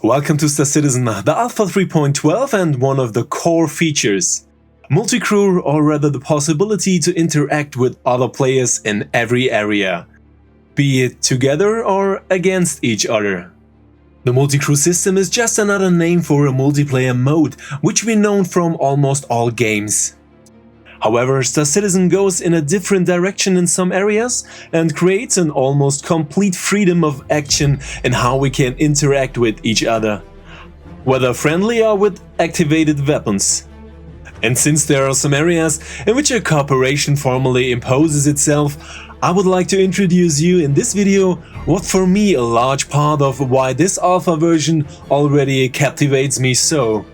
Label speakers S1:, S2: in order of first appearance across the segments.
S1: Welcome to Star Citizen, the Alpha 3.12 and one of the core features. Multicrew, or rather the possibility to interact with other players in every area, be it together or against each other. The Multicrew system is just another name for a multiplayer mode, which we know from almost all games. However, Star Citizen goes in a different direction in some areas and creates an almost complete freedom of action in how we can interact with each other, whether friendly or with activated weapons. And since there are some areas in which a cooperation formally imposes itself, I would like to introduce you in this video what for me a large part of why this alpha version already captivates me so.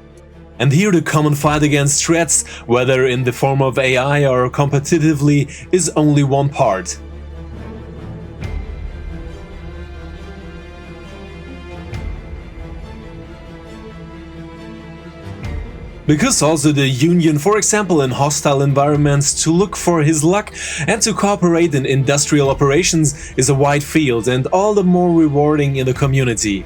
S1: And here the common fight against threats, whether in the form of AI or competitively, is only one part. Because also the union, for example in hostile environments, to look for his luck and to cooperate in industrial operations is a wide field and all the more rewarding in the community.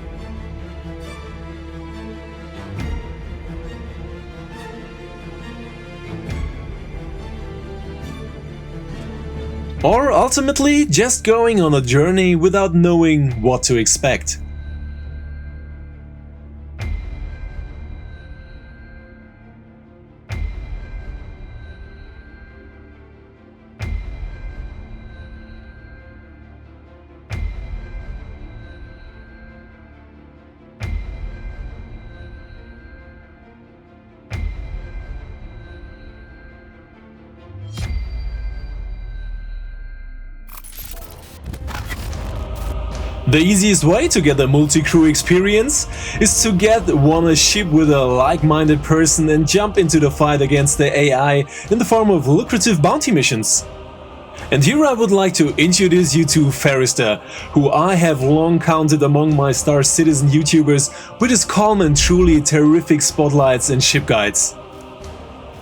S1: Or ultimately just going on a journey without knowing what to expect. The easiest way to get a multi-crew experience is to get on a ship with a like-minded person and jump into the fight against the AI in the form of lucrative bounty missions. And here I would like to introduce you to Farrister, who I have long counted among my Star Citizen YouTubers with his calm and truly terrific spotlights and ship guides.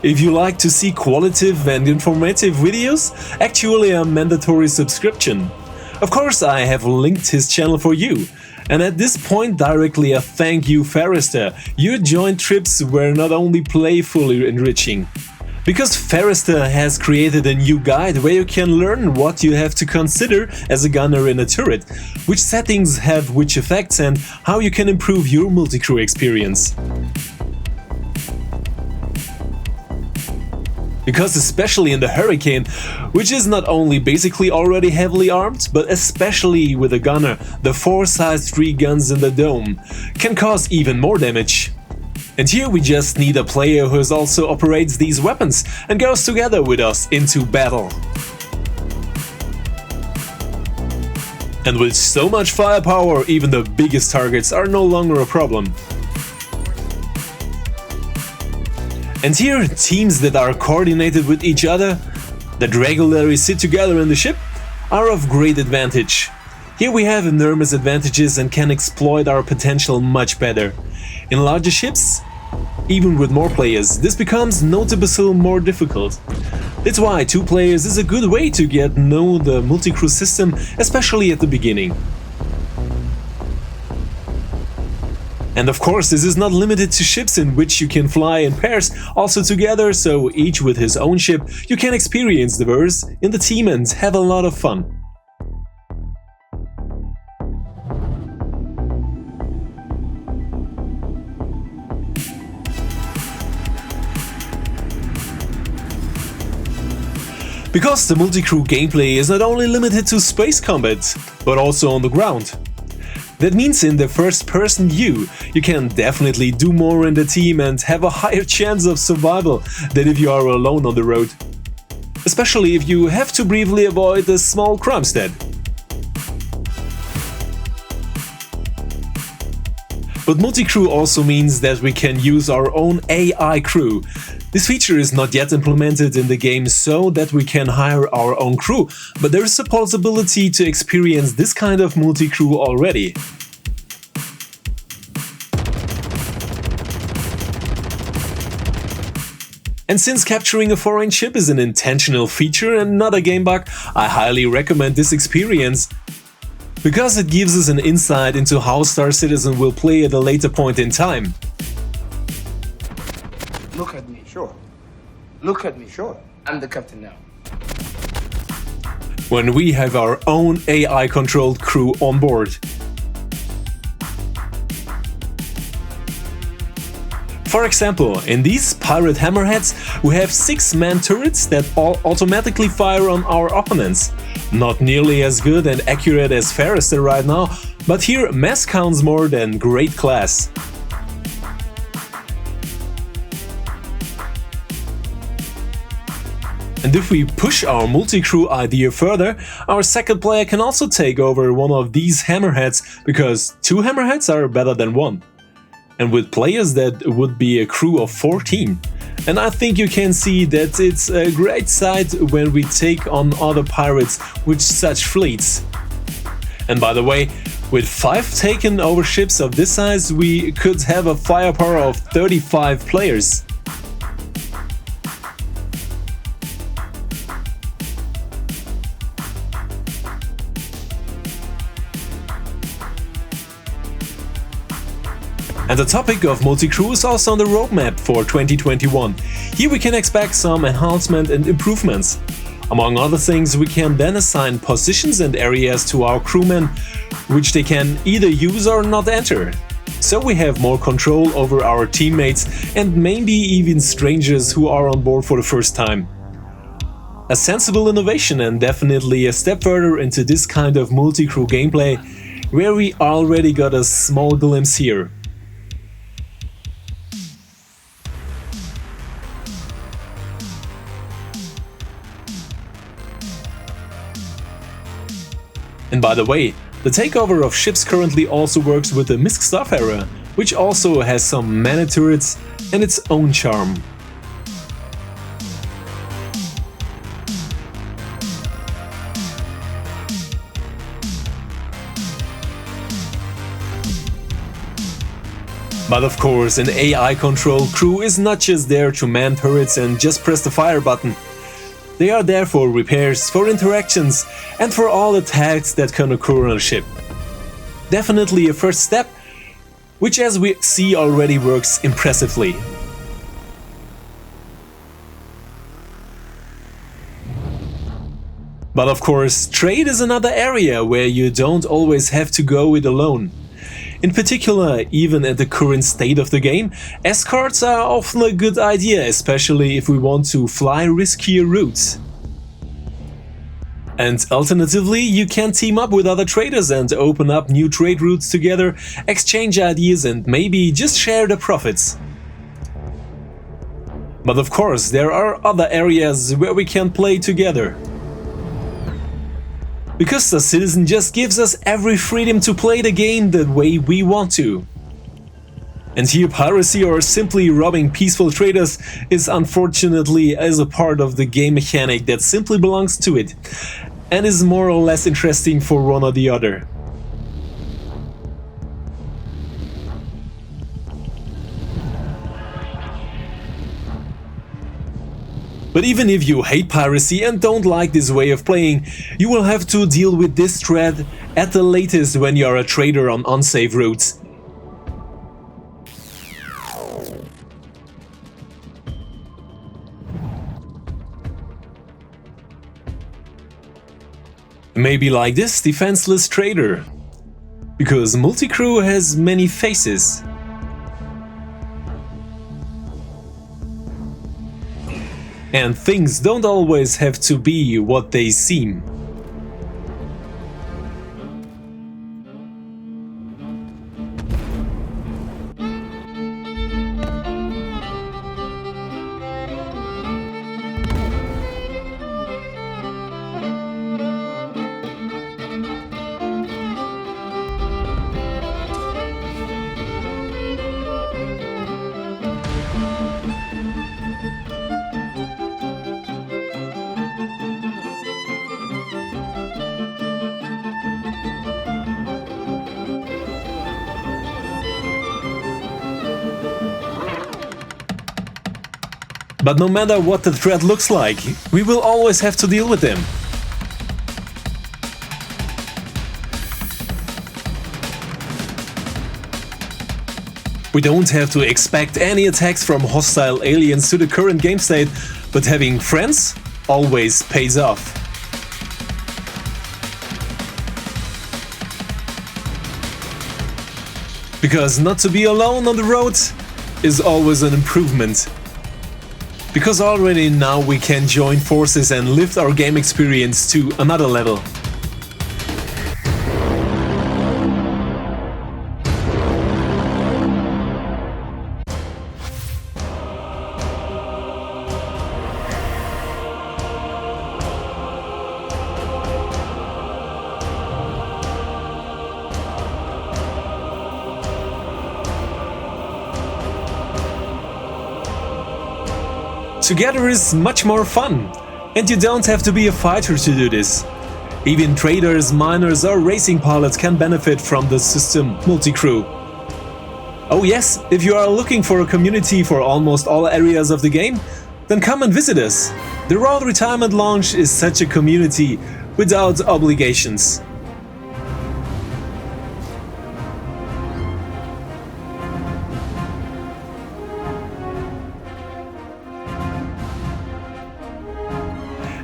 S1: If you like to see qualitative and informative videos, actually a mandatory subscription. Of course, I have linked his channel for you. And at this point directly a thank you Farrister, your joint trips were not only playfully enriching. Because Farrister has created a new guide where you can learn what you have to consider as a gunner in a turret, which settings have which effects and how you can improve your multicrew experience. Because especially in the Hurricane, which is not only basically already heavily armed, but especially with a gunner, the 4-size 3 guns in the dome can cause even more damage. And here we just need a player who also operates these weapons and goes together with us into battle. And with so much firepower, even the biggest targets are no longer a problem. And here, teams that are coordinated with each other, that regularly sit together in the ship, are of great advantage. Here we have enormous advantages and can exploit our potential much better. In larger ships, even with more players, this becomes noticeably more difficult. That's why 2 players is a good way to get to know the multicrew system, especially at the beginning. And of course, this is not limited to ships in which you can fly in pairs also together, so each with his own ship, you can experience the verse in the team and have a lot of fun. Because the multicrew gameplay is not only limited to space combat, but also on the ground. That means in the first-person view, you can definitely do more in the team and have a higher chance of survival than if you are alone on the road. Especially if you have to briefly avoid a small crime stead. But multicrew also means that we can use our own AI crew. This feature is not yet implemented in the game so that we can hire our own crew, but there is a possibility to experience this kind of multicrew already. And since capturing a foreign ship is an intentional feature and not a game bug, I highly recommend this experience, because it gives us an insight into how Star Citizen will play at a later point in time.
S2: Look at me, sure. Look at me, sure. I'm the captain now.
S1: When we have our own AI-controlled crew on board. For example, in these pirate hammerheads, we have 6 man turrets that all automatically fire on our opponents. Not nearly as good and accurate as Farrister right now, but here mass counts more than great class. And if we push our multi-crew idea further, our second player can also take over one of these hammerheads, because 2 hammerheads are better than 1. And with players that would be a crew of 14. And I think you can see that it's a great sight when we take on other pirates with such fleets. And by the way, with 5 taken over ships of this size, we could have a firepower of 35 players. And the topic of multi-crew is also on the roadmap for 2021. Here we can expect some enhancement and improvements. Among other things, we can then assign positions and areas to our crewmen, which they can either use or not enter. So we have more control over our teammates and maybe even strangers who are on board for the first time. A sensible innovation and definitely a step further into this kind of multi-crew gameplay, where we already got a small glimpse here. And by the way, the takeover of ships currently also works with the Misk Starfarer, which also has some mana turrets and its own charm. But of course, an AI-controlled crew is not just there to man turrets and just press the fire button. They are there for repairs, for interactions, and for all attacks that can occur on a ship. Definitely a first step, which as we see already works impressively. But of course, trade is another area where you don't always have to go it alone. In particular, even at the current state of the game, escorts are often a good idea, especially if we want to fly riskier routes. And alternatively, you can team up with other traders and open up new trade routes together, exchange ideas and maybe just share the profits. But of course, there are other areas where we can play together. Because Star Citizen just gives us every freedom to play the game the way we want to. And here piracy or simply robbing peaceful traders is unfortunately as a part of the game mechanic that simply belongs to it, and is more or less interesting for one or the other. But even if you hate piracy and don't like this way of playing, you will have to deal with this threat at the latest when you are a trader on unsafe routes. Maybe like this defenseless trader. Because Multicrew has many faces. And things don't always have to be what they seem. But no matter what the threat looks like, we will always have to deal with them. We don't have to expect any attacks from hostile aliens to the current game state, but having friends always pays off. Because not to be alone on the road is always an improvement. Because already now we can join forces and lift our game experience to another level. Together is much more fun, and you don't have to be a fighter to do this. Even traders, miners or racing pilots can benefit from the system Multicrew. Oh yes, if you are looking for a community for almost all areas of the game, then come and visit us. The Road Retirement Lounge is such a community without obligations.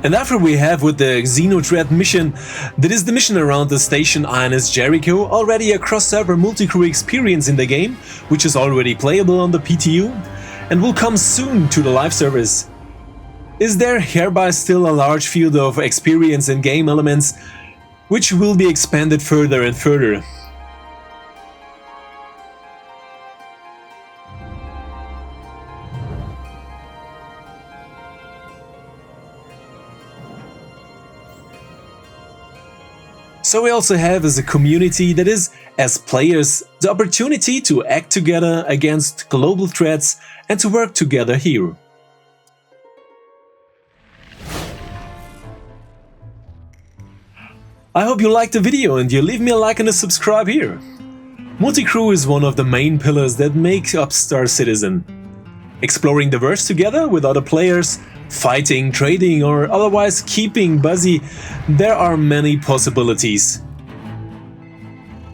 S1: And after we have with the Xenotread mission, that is the mission around the station INS Jericho, already a cross-server multi-crew experience in the game, which is already playable on the PTU, and will come soon to the live service. Is there hereby still a large field of experience and game elements, which will be expanded further and further. So we also have as a community, that is, as players, the opportunity to act together against global threats and to work together here. I hope you liked the video and you leave me a like and a subscribe here. Multicrew is one of the main pillars that make up Star Citizen. Exploring the verse together with other players, fighting, trading or otherwise keeping busy, there are many possibilities.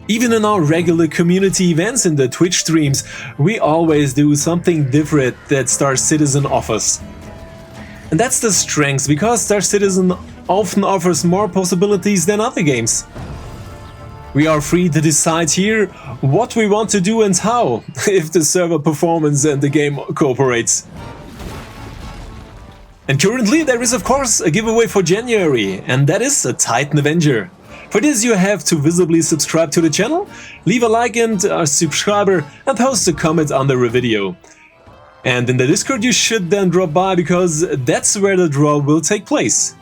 S1: Even in our regular community events in the Twitch streams, we always do something different that Star Citizen offers. And that's the strength, because Star Citizen often offers more possibilities than other games. We are free to decide here what we want to do and how, if the server performance and the game cooperates. And currently there is of course a giveaway for January, and that is a Titan Avenger. For this you have to visibly subscribe to the channel, leave a like and a subscriber, and post a comment under a video. And in the Discord you should then drop by, because that's where the draw will take place.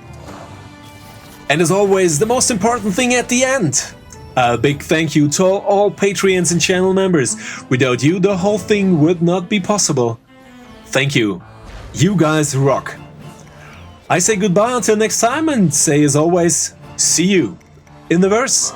S1: And as always, the most important thing at the end. A big thank you to all Patreons and channel members. Without you the whole thing would not be possible. Thank you. You guys rock. I say goodbye until next time and say as always, see you in the verse.